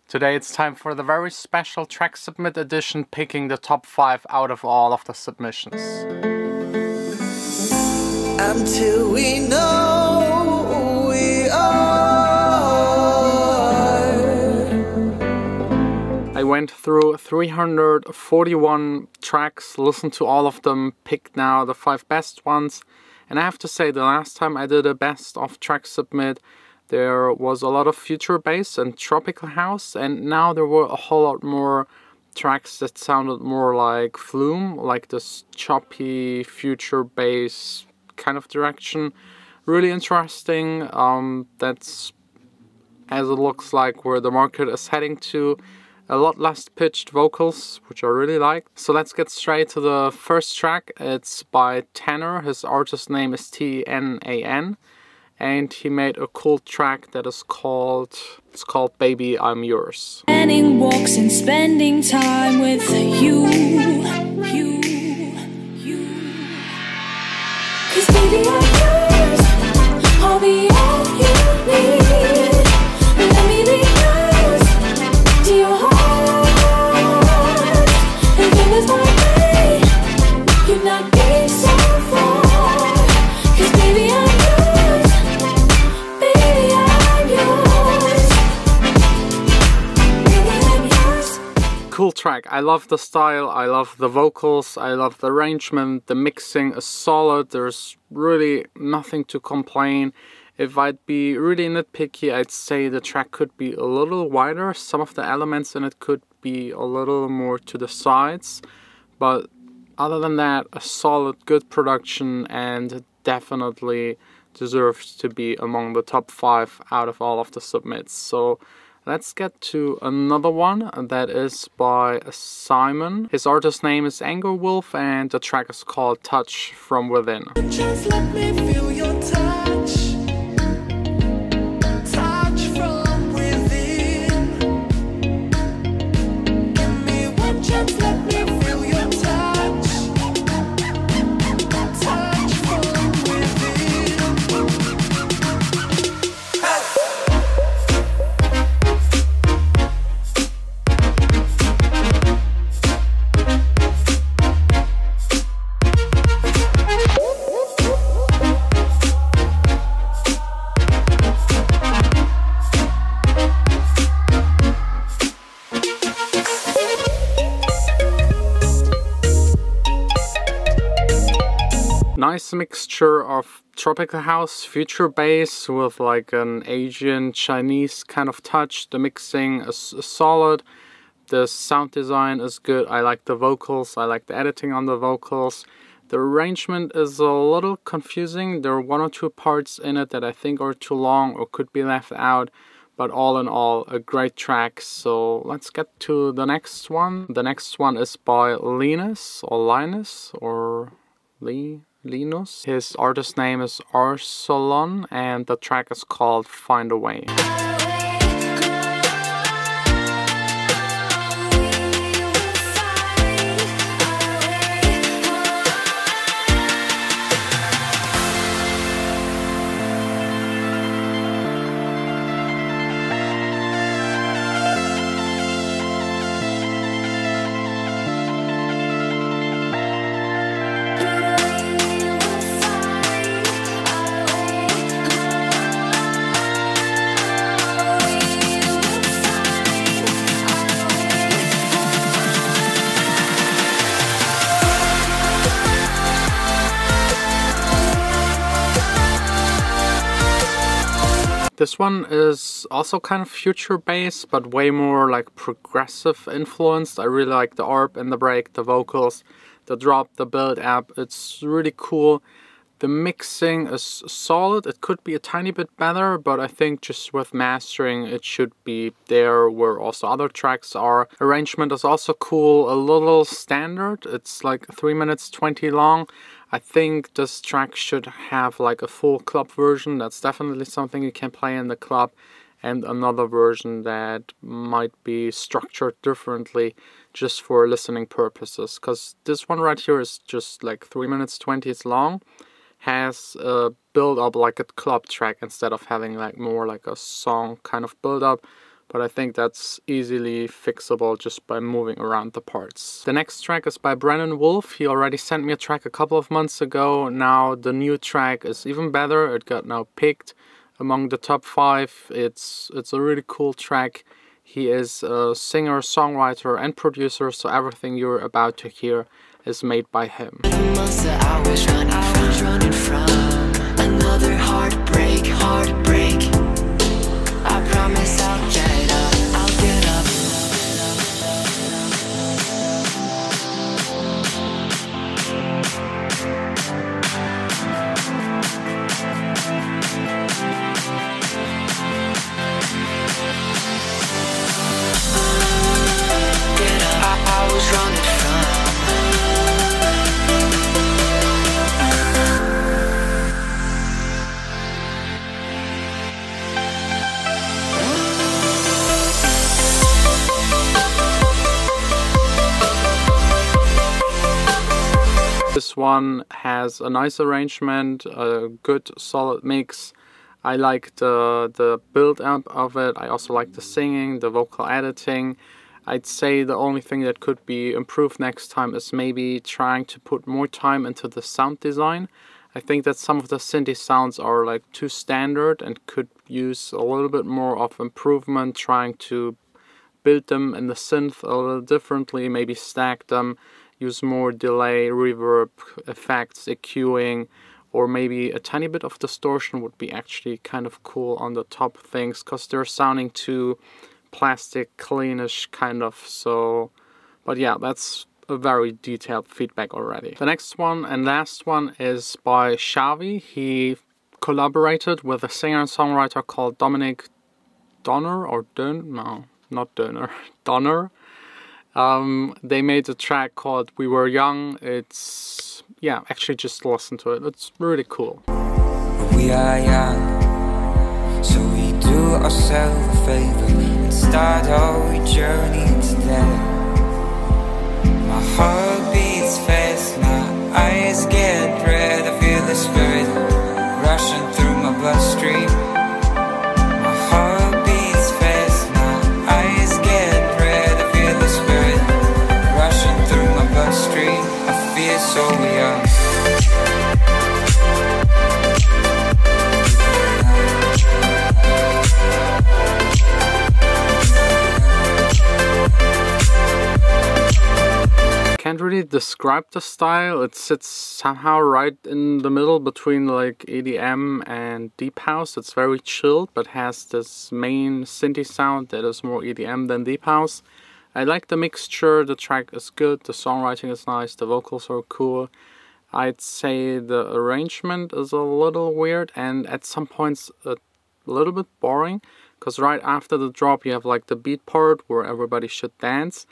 Today it's time for the very special Track Submit edition, picking the top 5 out of all of the submissions. Until we know we are. I went through 341 tracks, listened to all of them, picked now the 5 best ones. And I have to say, the last time I did a best of Track Submit, there was a lot of future bass and tropical house, and now there were a whole lot more tracks that sounded more like Flume, like this choppy future bass kind of direction. Really interesting. That's, as it looks like, where the market is heading to. A lot less pitched vocals, which I really like. So let's get straight to the first track. It's by Tanner. His artist name is T-N-A-N. And he made a cool track that is called, it's called Baby I'm Yours. Planning walks and spending time with you. 'Cause baby I'm yours, I'll be all you need. Let me be close to your heart, and give us my way. You're not getting so far. 'Cause baby I'm cool track. I love the style, I love the vocals, I love the arrangement, the mixing is solid, there's really nothing to complain. If I'd be really nitpicky, I'd say the track could be a little wider. Some of the elements in it could be a little more to the sides, but other than that, a solid, good production, and definitely deserves to be among the top 5 out of all of the submits. So let's get to another one that is by Simon. His artist name is Anger Wolf, and the track is called Touch From Within. Just let me feel your touch. Touch from within. Give me one chance, let me feel your touch. Touch from within. Nice mixture of tropical house, future bass with like an Asian Chinese kind of touch. The mixing is solid, the sound design is good. I like the vocals, I like the editing on the vocals. The arrangement is a little confusing. There are 1 or 2 parts in it that I think are too long or could be left out, but all in all, a great track. So let's get to the next one. The next one is by Linus or Linus. His artist name is Arsalan, and the track is called Find a Way. This one is also kind of future bass, but way more like progressive influenced. I really like the ARP and the break, the vocals, the drop, the build up. It's really cool. The mixing is solid. It could be a tiny bit better, but I think just with mastering it should be there where also other tracks are. Arrangement is also cool, a little standard. It's like 3 minutes 20 long. I think this track should have like a full club version. That's definitely something you can play in the club, and another version that might be structured differently just for listening purposes, because this one right here is just like 3 minutes 20. It's long, has a build up like a club track instead of having like more like a song kind of build up. but I think that's easily fixable just by moving around the parts. The next track is by Brennan Wolf. He already sent me a track a couple of months ago. Now the new track is even better. It got now picked among the top 5. It's a really cool track. He is a singer, songwriter and producer, so everything you're about to hear is made by him. Months that I was running from another heartbreak. I promise I'll get up, I'll get up. Get up, I was running from. This one has a nice arrangement, a good solid mix. I like the build up of it. I also like the singing, the vocal editing. I'd say the only thing that could be improved next time is maybe trying to put more time into the sound design. I think that some of the synth sounds are like too standard and could use a little bit more of improvement, trying to build them in the synth a little differently, maybe stack them, use more delay, reverb, effects, EQing, or maybe a tiny bit of distortion would be actually kind of cool on the top things, because they're sounding too plastic, cleanish kind of. So, but yeah, that's a very detailed feedback already. The next one and last one is by Xavi. He collaborated with a singer and songwriter called Dominic Donner, or no, not Donner, Donner. They made a track called We Were Young. It's, yeah, actually just listen to it. It's really cool. We are young, so we do ourselves a favor and start our journey today. My heart beats fast, my eyes get red. I feel the spirit rushing through my bloodstream. My heart beats fast, my eyes get red. I feel the spirit rushing through my bloodstream. I feel so young. Can't really describe the style. It sits somehow right in the middle between like EDM and deep house. It's very chilled, but has this main synthy sound that is more EDM than deep house. I like the mixture. The track is good, the songwriting is nice, the vocals are cool. I'd say the arrangement is a little weird and at some points a little bit boring, because right after the drop you have like the beat part where everybody should dance.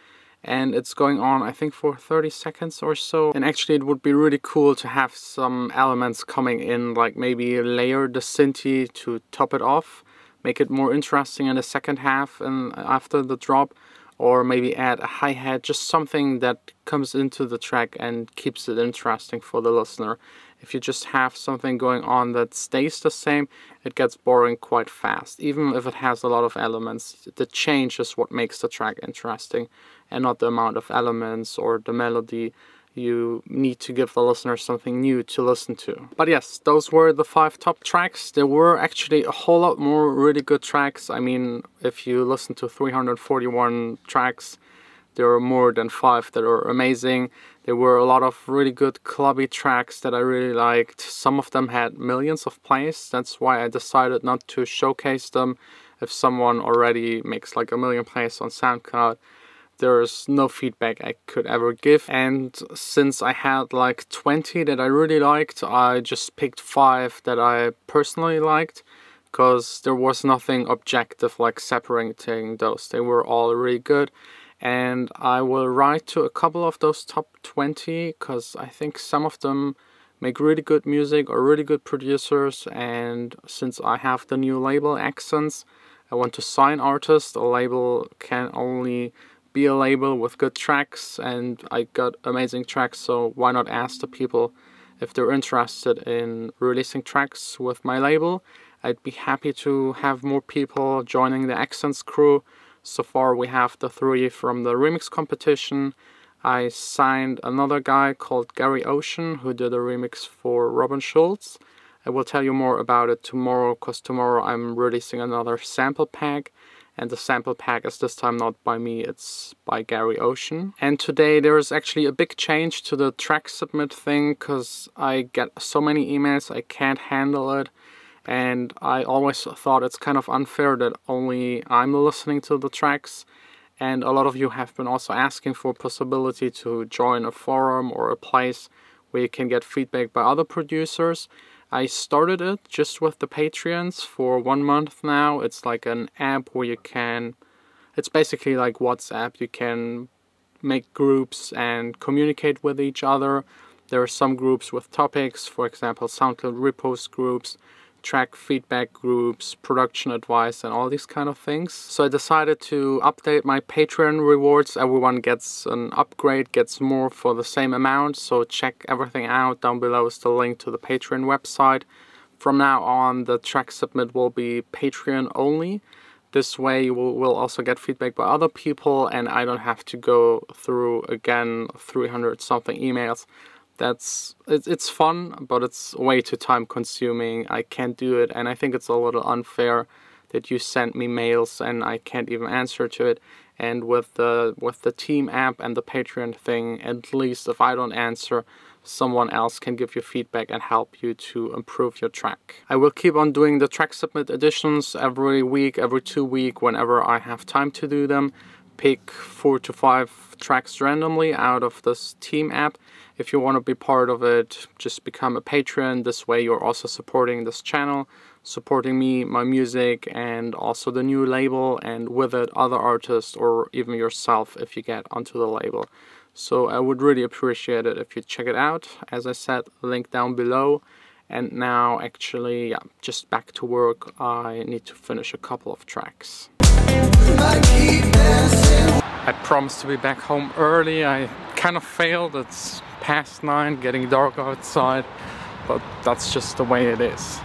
And it's going on, I think, for 30 seconds or so. And actually it would be really cool to have some elements coming in, like maybe layer the synthy to top it off, make it more interesting in the second half and after the drop, or maybe add a hi-hat, just something that comes into the track and keeps it interesting for the listener. If you just have something going on that stays the same, it gets boring quite fast. Even if it has a lot of elements, the change is what makes the track interesting, and not the amount of elements or the melody. You need to give the listener something new to listen to. But yes, those were the 5 top tracks. There were actually a whole lot more really good tracks. I mean, if you listen to 341 tracks, there are more than 5 that are amazing. There were a lot of really good clubby tracks that I really liked. Some of them had millions of plays. That's why I decided not to showcase them. If someone already makes like 1 million plays on SoundCloud, there's no feedback I could ever give. And since I had like 20 that I really liked, I just picked 5 that I personally liked, because there was nothing objective like separating those. They were all really good. And I will write to a couple of those top 20, because I think some of them make really good music or really good producers. And since I have the new label Accents, I want to sign artists. A label can only be a label with good tracks, and I got amazing tracks, so why not ask the people if they're interested in releasing tracks with my label. I'd be happy to have more people joining the Accents crew. So far we have the 3 from the remix competition. I signed another guy called Gary Ocean who did a remix for Robin Schulz. I will tell you more about it tomorrow, because tomorrow I'm releasing another sample pack. And the sample pack is this time not by me, it's by Gary Ocean. And today there is actually a big change to the track submit thing, because I get so many emails I can't handle it. And I always thought it's kind of unfair that only I'm listening to the tracks. And a lot of you have been also asking for a possibility to join a forum or a place where you can get feedback by other producers. I started it just with the Patreons for 1 month now. It's like an app where you can, it's basically like WhatsApp. You can make groups and communicate with each other. There are some groups with topics, for example, SoundCloud repost groups, track feedback groups, production advice, and all these kind of things. So I decided to update my Patreon rewards. Everyone gets an upgrade, gets more for the same amount. So check everything out. Down below is the link to the Patreon website. From now on, the track submit will be Patreon only. This way you will also get feedback by other people, and I don't have to go through again 300 something emails. It's fun, but it's way too time consuming. I can't do it, and I think it's a little unfair that you send me mails and I can't even answer to it. And with the team app and the Patreon thing, at least if I don't answer, someone else can give you feedback and help you to improve your track. I will keep on doing the track submit editions every week, every 2 weeks, whenever I have time to do them. Pick 4 to 5 tracks randomly out of this team app. If you want to be part of it, just become a patron. This way you're also supporting this channel, supporting me, my music, and also the new label, and with it other artists or even yourself if you get onto the label. So I would really appreciate it if you check it out. As I said, link down below. And now actually, yeah, just back to work. I need to finish a couple of tracks. I promised to be back home early. I kind of failed. It's past 9, getting dark outside, but that's just the way it is.